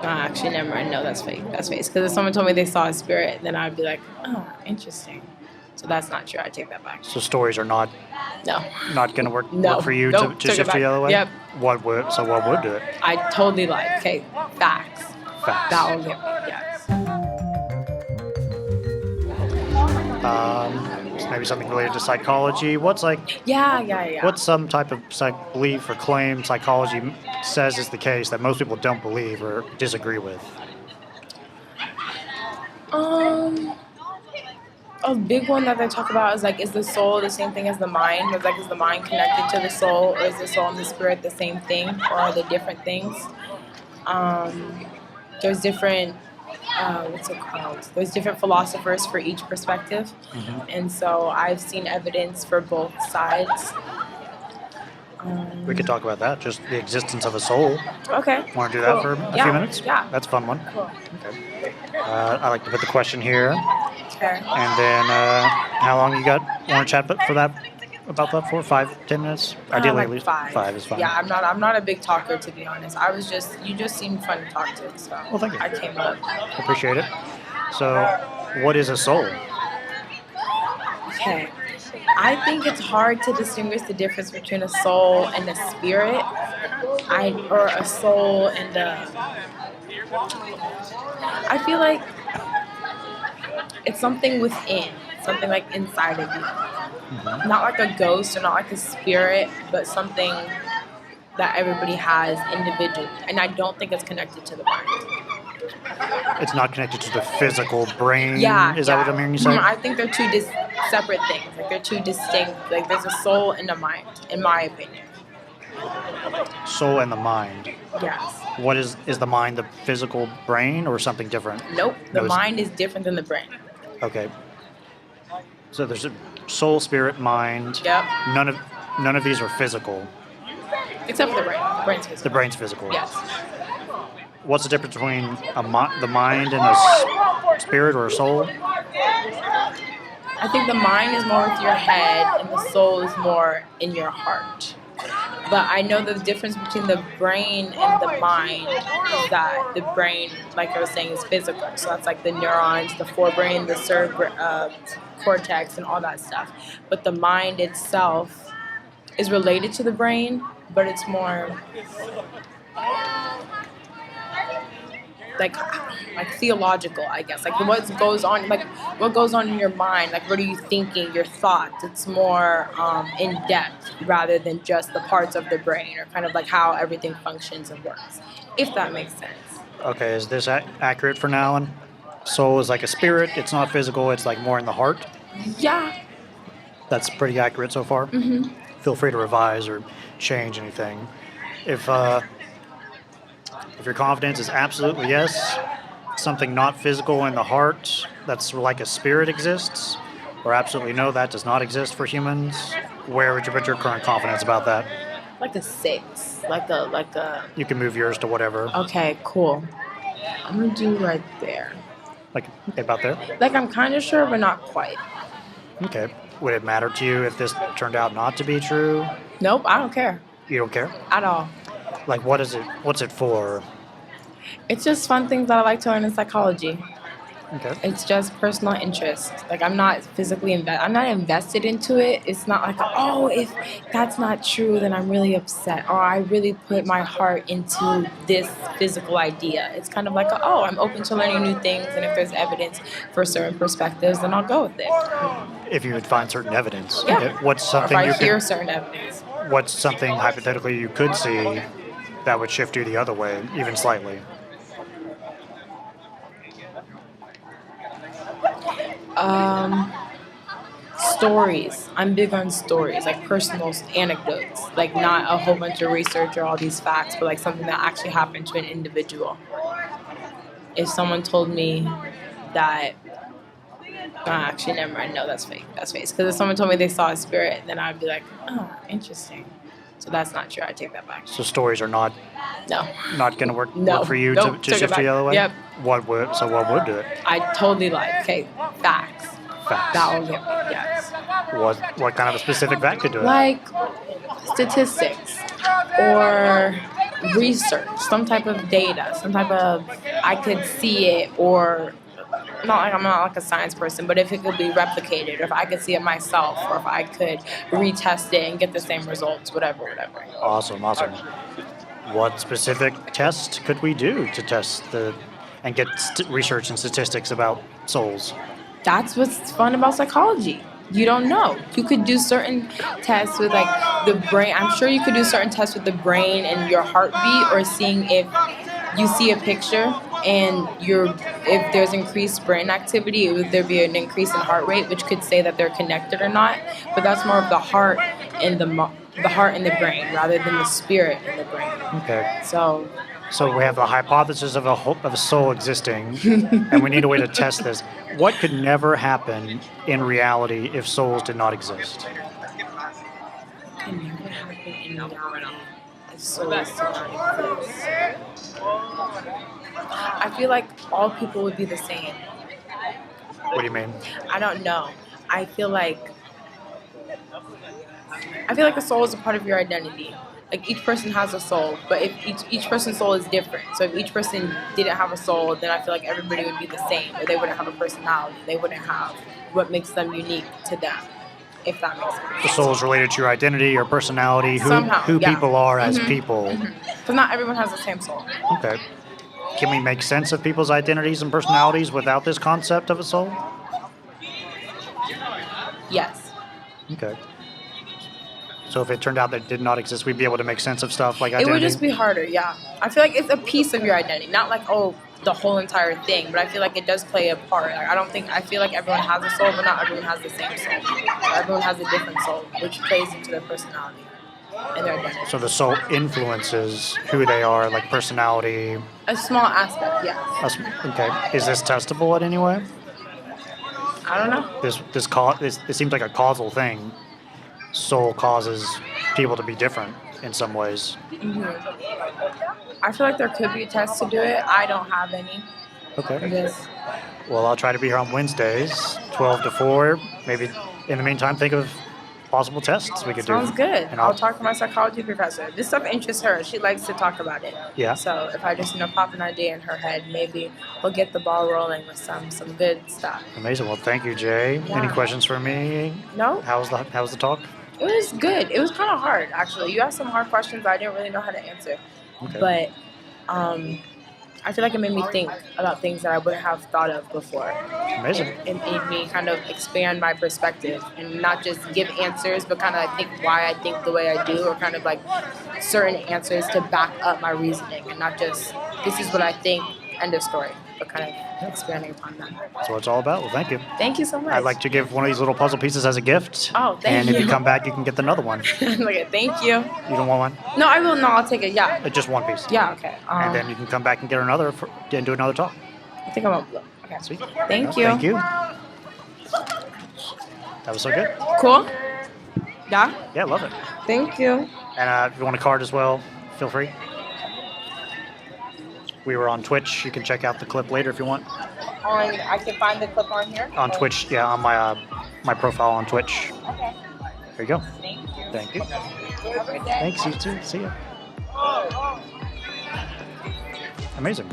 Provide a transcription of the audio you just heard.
Actually, never mind. No, that's fake. That's fake. Because if someone told me they saw a spirit, then I'd be like, oh, interesting. So that's not true. I take that back. So stories are not No. going to work No. for you Nope. to Took it shift back. the other way? Yep. What would do it? I totally lied. Okay, facts. Facts. That will get me, yes. Maybe something related to psychology. What's Yeah. what's some type of belief or claim psychology says is the case that most people don't believe or disagree with? A big one that they talk about is like, is the soul the same thing as the mind? It's like, is the mind connected to the soul, or is the soul and the spirit the same thing, or are they different things? There's different, what's it called? There's different philosophers for each perspective, and so I've seen evidence for both sides. We could talk about that, just the existence of a soul. Okay. Want to do that for a few minutes? Yeah. That's a fun one. Cool. Okay. I like to put the question here. Okay. And then, how long you got? Want to chat for that? About that for 5-10 minutes? Ideally, like at least 5. 5 is fine. Yeah, I'm not a big talker, to be honest. You just seemed fun to talk to, so Well, thank you. I came up. Appreciate it. So, what is a soul? Okay. I think it's hard to distinguish the difference between a soul and a spirit, or a soul and I feel like it's something within, something like inside of you. Not like a ghost or not like a spirit, but something that everybody has individually. And I don't think it's connected to the mind. It's not connected to the physical brain? Yeah. Is that what I'm hearing you say? I think they're two separate things. Like, they're two distinct. Like, there's a soul and a mind, in my opinion. Soul and the mind. Yes. What is the mind the physical brain or something different? Nope. The mind is different than the brain. Okay. So there's a soul, spirit, mind. Yep. None of these are physical. Except for the brain. The brain's physical. The brain's physical. Yes. What's the difference between the mind and a spirit or a soul? I think the mind is more with your head and the soul is more in your heart. But I know the difference between the brain and the mind is that the brain, like I was saying, is physical. So that's like the neurons, the forebrain, the cortex, and all that stuff. But the mind itself is related to the brain, but it's more like theological, I guess. Like what goes on in your mind, like what are you thinking, your thoughts. It's more in depth rather than just the parts of the brain, or kind of like how everything functions and works, if that makes sense. Okay, is this accurate for now? And soul is like a spirit, it's not physical, it's like more in the heart? Yeah. That's pretty accurate so far? Mm-hmm. Feel free to revise or change anything. If your confidence is absolutely yes, something not physical in the heart that's like a spirit exists, or absolutely no, that does not exist for humans, where would you put your current confidence about that? Like a 6. Like a... You can move yours to whatever. Okay, cool. I'm going to do right there. Like about there? Like I'm kind of sure, but not quite. Okay. Would it matter to you if this turned out not to be true? Nope, I don't care. You don't care? At all. Like, what is it? What's it for? It's just fun things that I like to learn in psychology. Okay. It's just personal interest. Like, I'm not physically I'm not invested into it. It's not like, oh, if that's not true, then I'm really upset. Or I really put my heart into this physical idea. It's kind of like, oh, I'm open to learning new things. And if there's evidence for certain perspectives, then I'll go with it. If you would find certain evidence. Yeah. What's something or if I hear certain evidence. What's something hypothetically you could see that would shift you the other way, even slightly? Stories. I'm big on stories, like personal anecdotes, like not a whole bunch of research or all these facts, but like something that actually happened to an individual. If someone told me that, actually, never mind. No, that's fake. That's fake. Because if someone told me they saw a spirit, then I'd be like, oh, interesting. So that's not true. I take that back. So stories are not going to work for you Nope, to shift you the other way? Yep. What would do it? I totally lied. Okay, facts. Facts. That will get me, yes. What kind of a specific fact could do it? Like statistics or research, some type of data, some type of I could see it, or I'm not like a science person, but if it could be replicated, or if I could see it myself, or if I could retest it and get the same results, whatever. Awesome. What specific test could we do to test and get research and statistics about souls? That's what's fun about psychology. You don't know. You could do certain tests with like the brain. I'm sure you could do certain tests with the brain and your heartbeat, or seeing if you see a picture and if there's increased brain activity, would there be an increase in heart rate, which could say that they're connected or not. But that's more of the heart and the heart and the brain, rather than the spirit in the brain. Okay. So we have the hypothesis of a soul existing, and we need a way to test this. What could never happen in reality if souls did not exist? can never happen in reality if souls did not exist. I feel like all people would be the same. What do you mean? I don't know. I feel like a soul is a part of your identity. Like each person has a soul, but if each person's soul is different. So if each person didn't have a soul, then I feel like everybody would be the same, or they wouldn't have a personality. They wouldn't have what makes them unique to them, if that makes sense. The soul is related to your identity, your personality, Somehow, who yeah. people are as people. Because not everyone has the same soul. Okay. Can we make sense of people's identities and personalities without this concept of a soul? Yes. Okay. So if it turned out that it did not exist, we'd be able to make sense of stuff like identity? It would just be harder, yeah. I feel like it's a piece of your identity, not like, the whole entire thing, but I feel like it does play a part. Like, I feel like everyone has a soul, but not everyone has the same soul. Everyone has a different soul, which plays into their personality and their identity. So the soul influences who they are, like personality? A small aspect, yes. Okay. Is this testable in any way? I don't know. This seems like a causal thing. Soul causes people to be different in some ways. I feel like there could be a test to do it. I don't have any. Okay. Well, I'll try to be here on Wednesdays, 12 to 4. Maybe in the meantime, think of possible tests we could do. Sounds good. And I'll talk to my psychology professor. This stuff interests her. She likes to talk about it. Yeah. So if I just pop an idea in her head, maybe we'll get the ball rolling with some good stuff. Amazing. Well, thank you, Jay. Yeah. Any questions for me? No. How's the talk? It was good. It was kind of hard, actually. You asked some hard questions I didn't really know how to answer. Okay. But I feel like it made me think about things that I wouldn't have thought of before. Amazing. It made me kind of expand my perspective and not just give answers, but kind of think why I think the way I do, or kind of like certain answers to back up my reasoning, and not just this is what I think, end of story, but kind of expanding upon that. That's what it's all about. Well, thank you. Thank you so much. I'd like to give one of these little puzzle pieces as a gift. Oh, thank and you. if you come back, you can get another one. Okay, thank you. You don't want one? No, I will. No, I'll take it. Yeah. Just one piece. Yeah. Okay. And then you can come back and get another and do another talk. I think I'm up. Okay. Sweet. Thank you. Thank you. That was so good. Cool. Yeah. Yeah, love it. Thank you. And if you want a card as well, feel free. We were on Twitch. You can check out the clip later if you want. I can find the clip on here? On Twitch, yeah, on my profile on Twitch. Okay. There you go. Thank you. Thank you. Have a good day. Thanks, you too. See ya. Amazing.